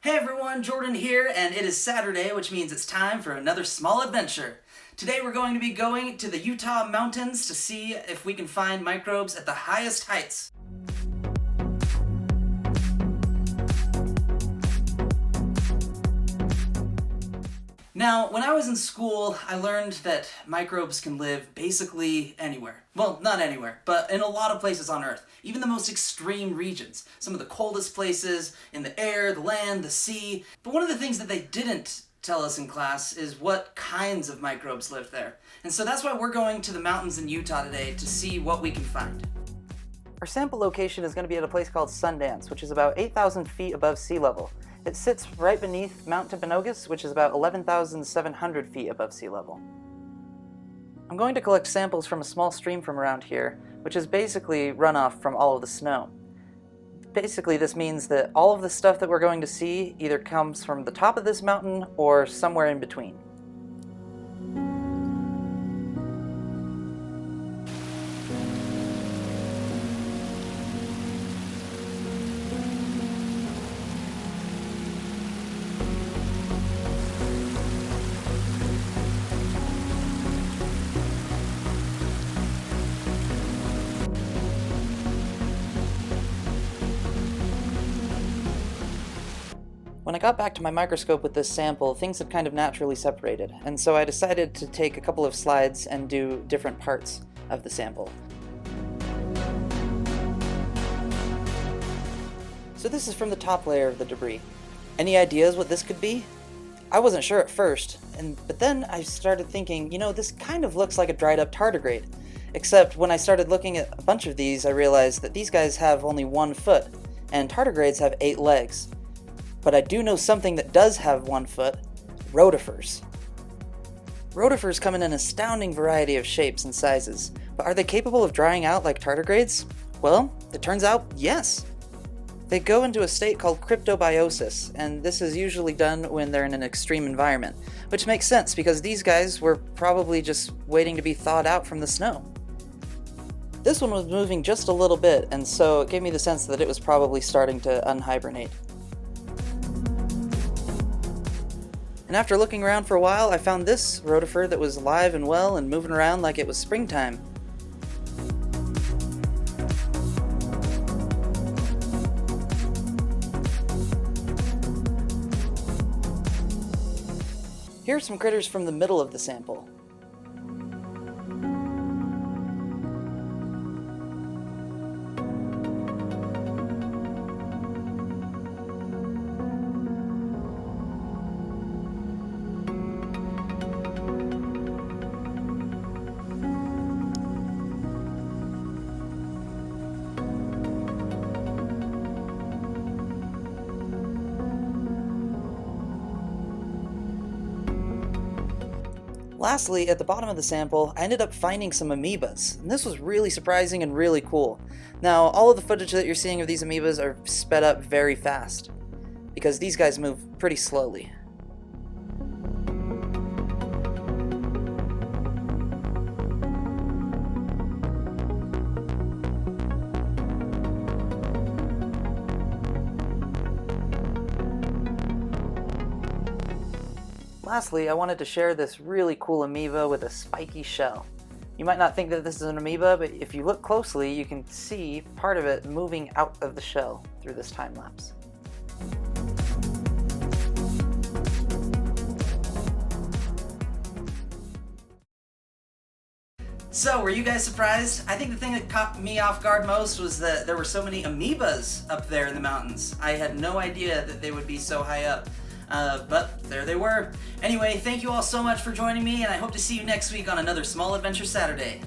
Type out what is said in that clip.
Hey everyone, Jordan here, and it is Saturday, which means it's time for another small adventure. Today we're going to be going to the Utah mountains to see if we can find microbes at the highest heights. Now, when I was in school, I learned that microbes can live basically anywhere. Well, not anywhere, but in a lot of places on Earth, even the most extreme regions. Some of the coldest places, in the air, the land, the sea. But one of the things that they didn't tell us in class is what kinds of microbes live there. And so that's why we're going to the mountains in Utah today to see what we can find. Our sample location is going to be at a place called Sundance, which is about 8,000 feet above sea level. It sits right beneath Mount Timpanogos, which is about 11,700 feet above sea level. I'm going to collect samples from a small stream from around here, which is basically runoff from all of the snow. Basically, this means that all of the stuff that we're going to see either comes from the top of this mountain or somewhere in between. When I got back to my microscope with this sample, things had kind of naturally separated, and so I decided to take a couple of slides and do different parts of the sample. So this is from the top layer of the debris. Any ideas what this could be? I wasn't sure at first, but then I started thinking, this kind of looks like a dried up tardigrade. Except when I started looking at a bunch of these, I realized that these guys have only 1 foot, and tardigrades have 8 legs. But I do know something that does have 1 foot: rotifers. Rotifers come in an astounding variety of shapes and sizes, but are they capable of drying out like tardigrades? Well, it turns out yes. They go into a state called cryptobiosis, and this is usually done when they're in an extreme environment, which makes sense because these guys were probably just waiting to be thawed out from the snow. This one was moving just a little bit, and so it gave me the sense that it was probably starting to unhibernate. And after looking around for a while, I found this rotifer that was alive and well and moving around like it was springtime. Here are some critters from the middle of the sample. Lastly, at the bottom of the sample, I ended up finding some amoebas, and this was really surprising and really cool. Now, all of the footage that you're seeing of these amoebas are sped up very fast, because these guys move pretty slowly. Lastly, I wanted to share this really cool amoeba with a spiky shell. You might not think that this is an amoeba, but if you look closely, you can see part of it moving out of the shell through this time lapse. So, were you guys surprised? I think the thing that caught me off guard most was that there were so many amoebas up there in the mountains. I had no idea that they would be so high up. But there they were. Anyway, thank you all so much for joining me, and I hope to see you next week on another Small Adventure Saturday.